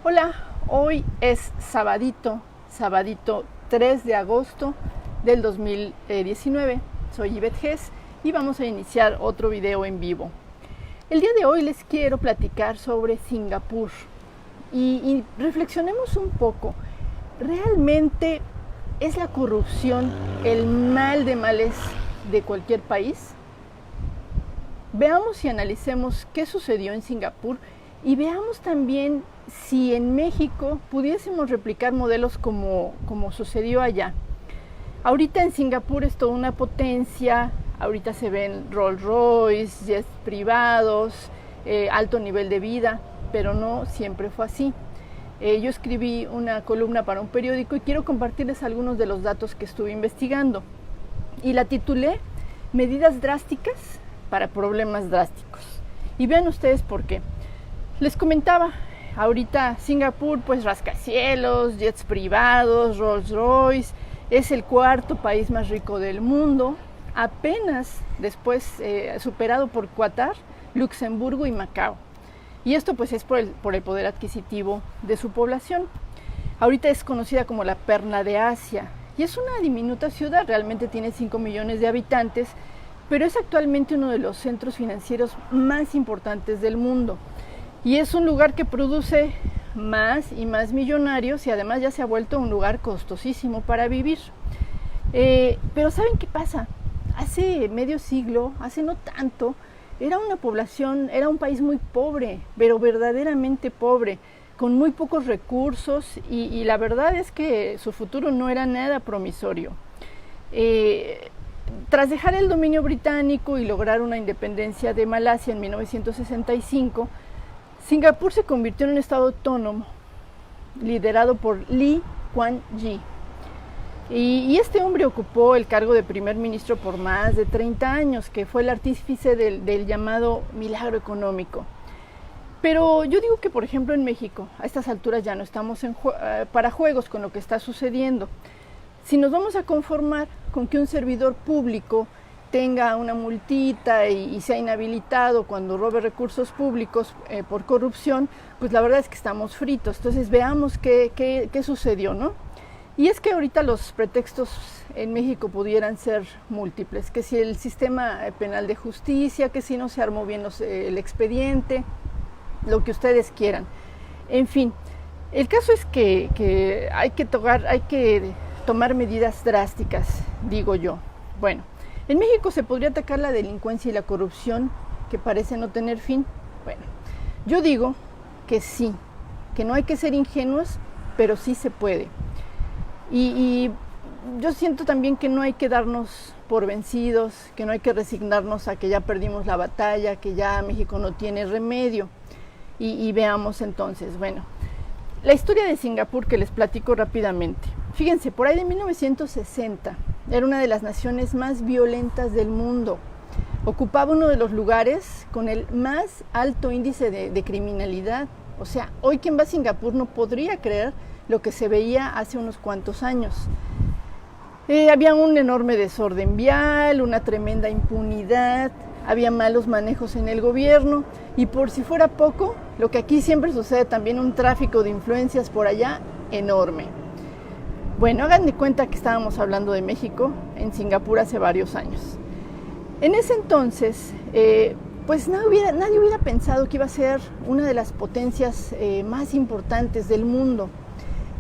Hola, hoy es sabadito 3 de agosto del 2019. Soy Ivette Hess y vamos a iniciar otro video en vivo. El día de hoy les quiero platicar sobre Singapur y reflexionemos un poco. ¿Realmente es la corrupción el mal de males de cualquier país? Veamos y analicemos qué sucedió en Singapur y veamos también si en México pudiésemos replicar modelos como sucedió allá. Ahorita en Singapur es toda una potencia, ahorita se ven Rolls Royce, jets privados, alto nivel de vida, pero no siempre fue así. Yo escribí una columna para un periódico y quiero compartirles algunos de los datos que estuve investigando. Y la titulé Medidas drásticas para problemas drásticos. Y vean ustedes por qué. Les comentaba, ahorita Singapur pues rascacielos, jets privados, Rolls Royce, es el cuarto país más rico del mundo, apenas después superado por Qatar, Luxemburgo y Macao. Y esto pues es por el poder adquisitivo de su población. Ahorita es conocida como la perla de Asia y es una diminuta ciudad, realmente tiene 5 millones de habitantes, pero es actualmente uno de los centros financieros más importantes del mundo. Y es un lugar que produce más y más millonarios y además ya se ha vuelto un lugar costosísimo para vivir. Pero ¿saben qué pasa? Hace medio siglo, hace no tanto, era un país muy pobre, pero verdaderamente pobre, con muy pocos recursos y la verdad es que su futuro no era nada promisorio. Tras dejar el dominio británico y lograr una independencia de Malasia en 1965, Singapur se convirtió en un estado autónomo, liderado por Lee Kuan Yew. Y este hombre ocupó el cargo de primer ministro por más de 30 años, que fue el artífice del llamado milagro económico. Pero yo digo que, por ejemplo, en México, a estas alturas ya no estamos para juegos con lo que está sucediendo. Si nos vamos a conformar con que un servidor público tenga una multita y sea inhabilitado cuando robe recursos públicos por corrupción, pues la verdad es que estamos fritos. Entonces veamos qué sucedió, ¿no? Y es que ahorita los pretextos en México pudieran ser múltiples, que si el sistema penal de justicia, que si no se armó bien el expediente, lo que ustedes quieran. En fin, el caso es que hay que tomar medidas drásticas, digo yo. Bueno, en México se podría atacar la delincuencia y la corrupción que parece no tener fin. Bueno, yo digo que sí, que no hay que ser ingenuos, pero sí se puede. Y yo siento también que no hay que darnos por vencidos, que no hay que resignarnos a que ya perdimos la batalla, que ya México no tiene remedio. Y veamos entonces, bueno, la historia de Singapur que les platico rápidamente. Fíjense, por ahí de 1960 era una de las naciones más violentas del mundo. Ocupaba uno de los lugares con el más alto índice de criminalidad. O sea, hoy quien va a Singapur no podría creer lo que se veía hace unos cuantos años. Había un enorme desorden vial, una tremenda impunidad, había malos manejos en el gobierno y por si fuera poco, lo que aquí siempre sucede también, un tráfico de influencias por allá enorme. Bueno, hagan de cuenta que estábamos hablando de México en Singapur hace varios años. En ese entonces, pues nadie hubiera pensado que iba a ser una de las potencias más importantes del mundo.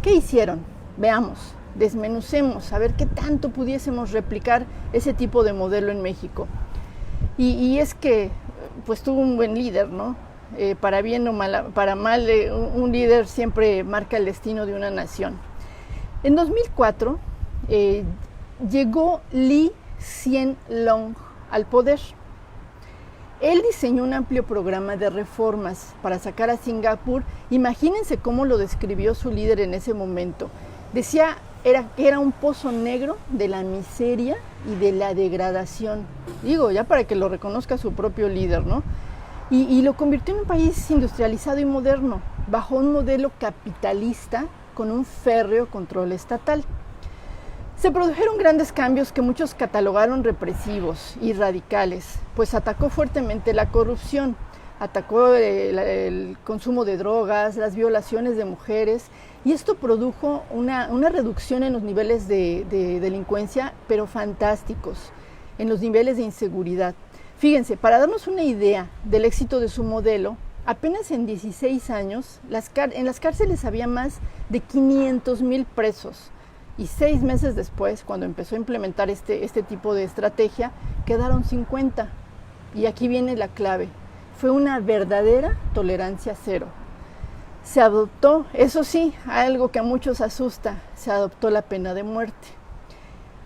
¿Qué hicieron? Veamos, desmenucemos, a ver qué tanto pudiésemos replicar ese tipo de modelo en México. Y es que, pues tuvo un buen líder, ¿no? Para bien o para mal, un líder siempre marca el destino de una nación. En 2004 llegó Lee Hsien Loong al poder. Él diseñó un amplio programa de reformas para sacar a Singapur. Imagínense cómo lo describió su líder en ese momento. Decía que era un pozo negro de la miseria y de la degradación. Digo, ya para que lo reconozca su propio líder, ¿no? Y lo convirtió en un país industrializado y moderno, bajo un modelo capitalista con un férreo control estatal. Se produjeron grandes cambios que muchos catalogaron represivos y radicales, pues atacó fuertemente la corrupción, atacó el consumo de drogas, las violaciones de mujeres, y esto produjo una reducción en los niveles de delincuencia, pero fantásticos, en los niveles de inseguridad. Fíjense, para darnos una idea del éxito de su modelo, apenas en 16 años, en las cárceles había más de 500,000 presos, y 6 meses después, cuando empezó a implementar este tipo de estrategia, quedaron 50. Y aquí viene la clave: fue una verdadera tolerancia cero. Se adoptó, eso sí, algo que a muchos asusta, se adoptó la pena de muerte.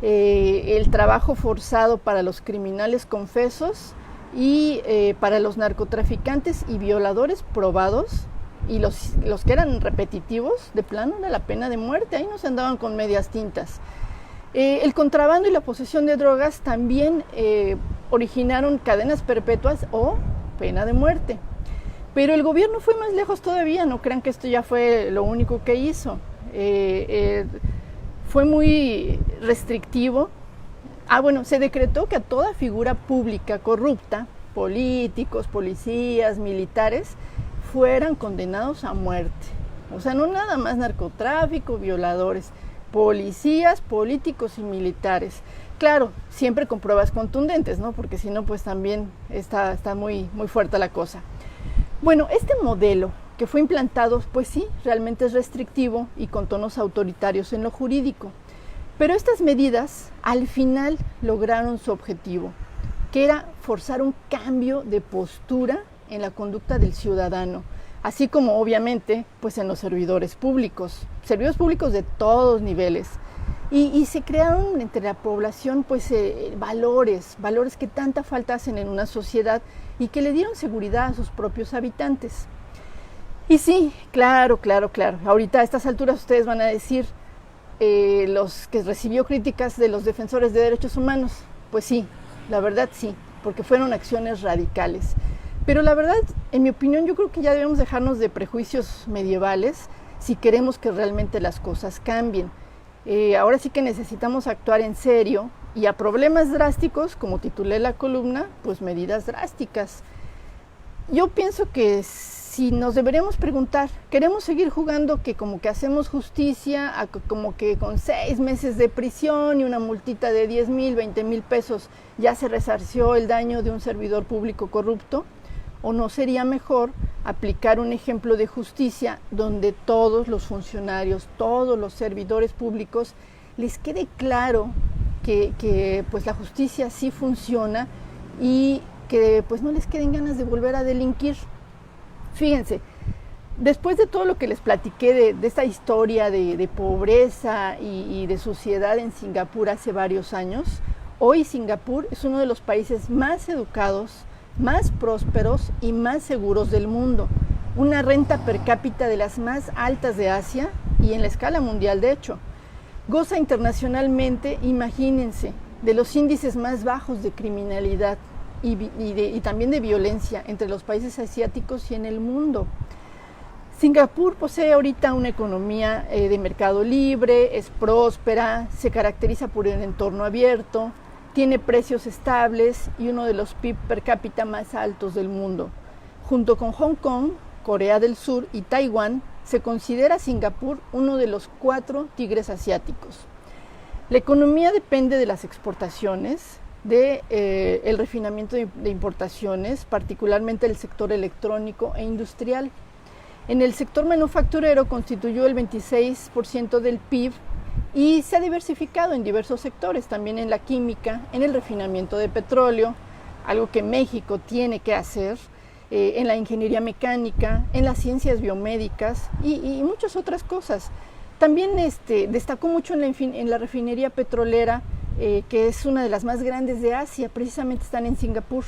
El trabajo forzado para los criminales confesos y para los narcotraficantes y violadores probados, y los que eran repetitivos, de plano era la pena de muerte, ahí no se andaban con medias tintas. El contrabando y la posesión de drogas también originaron cadenas perpetuas o pena de muerte. Pero el gobierno fue más lejos todavía, no crean que esto ya fue lo único que hizo. Fue muy restrictivo. Se decretó que a toda figura pública corrupta, políticos, policías, militares, fueran condenados a muerte. O sea, no nada más narcotráfico, violadores, policías, políticos y militares. Claro, siempre con pruebas contundentes, ¿no? Porque si no, pues también está muy fuerte la cosa. Bueno, este modelo que fue implantado, pues sí, realmente es restrictivo y con tonos autoritarios en lo jurídico. Pero estas medidas al final lograron su objetivo, que era forzar un cambio de postura en la conducta del ciudadano, así como obviamente pues en los servidores públicos de todos niveles. Y se crearon entre la población pues valores que tanta falta hacen en una sociedad y que le dieron seguridad a sus propios habitantes. Y sí, claro, ahorita a estas alturas ustedes van a decir, los que recibió críticas de los defensores de derechos humanos, pues sí, la verdad sí, porque fueron acciones radicales. Pero la verdad, en mi opinión, yo creo que ya debemos dejarnos de prejuicios medievales si queremos que realmente las cosas cambien. Ahora sí que necesitamos actuar en serio y a problemas drásticos, como titulé la columna, pues medidas drásticas. Yo pienso que si nos deberíamos preguntar, ¿queremos seguir jugando que como que hacemos justicia, como que con 6 meses de prisión y una multita de 10,000, 20,000 pesos ya se resarció el daño de un servidor público corrupto? ¿O no sería mejor aplicar un ejemplo de justicia donde todos los funcionarios, todos los servidores públicos les quede claro que pues la justicia sí funciona y que pues no les queden ganas de volver a delinquir? Fíjense, después de todo lo que les platiqué de esta historia de pobreza y de suciedad en Singapur hace varios años, hoy Singapur es uno de los países más educados, más prósperos y más seguros del mundo. Una renta per cápita de las más altas de Asia y en la escala mundial, de hecho. Goza internacionalmente, imagínense, de los índices más bajos de criminalidad y también de violencia entre los países asiáticos y en el mundo. Singapur posee ahorita una economía de mercado libre, es próspera, se caracteriza por un entorno abierto, tiene precios estables y uno de los PIB per cápita más altos del mundo. Junto con Hong Kong, Corea del Sur y Taiwán, se considera Singapur uno de los 4 tigres asiáticos. La economía depende de las exportaciones, el refinamiento de importaciones, particularmente el sector electrónico e industrial. En el sector manufacturero constituyó el 26% del PIB y se ha diversificado en diversos sectores, también en la química, en el refinamiento de petróleo, algo que México tiene que hacer, en la ingeniería mecánica, en las ciencias biomédicas y muchas otras cosas. También destacó mucho en la refinería petrolera, que es una de las más grandes de Asia, precisamente están en Singapur.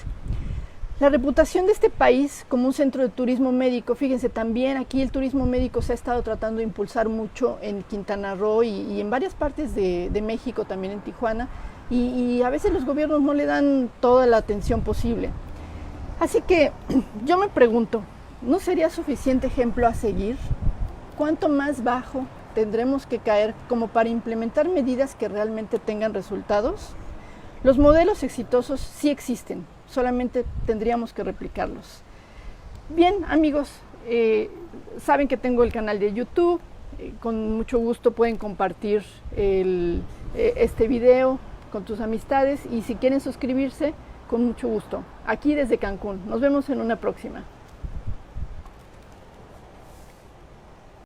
La reputación de este país como un centro de turismo médico, fíjense, también aquí el turismo médico se ha estado tratando de impulsar mucho en Quintana Roo y en varias partes de México, también en Tijuana, y a veces los gobiernos no le dan toda la atención posible. Así que yo me pregunto, ¿no sería suficiente ejemplo a seguir? ¿Cuánto más bajo tendremos que caer como para implementar medidas que realmente tengan resultados? Los modelos exitosos sí existen, solamente tendríamos que replicarlos. Bien, amigos, saben que tengo el canal de YouTube. Con mucho gusto pueden compartir este video con tus amistades y si quieren suscribirse, con mucho gusto. Aquí desde Cancún. Nos vemos en una próxima.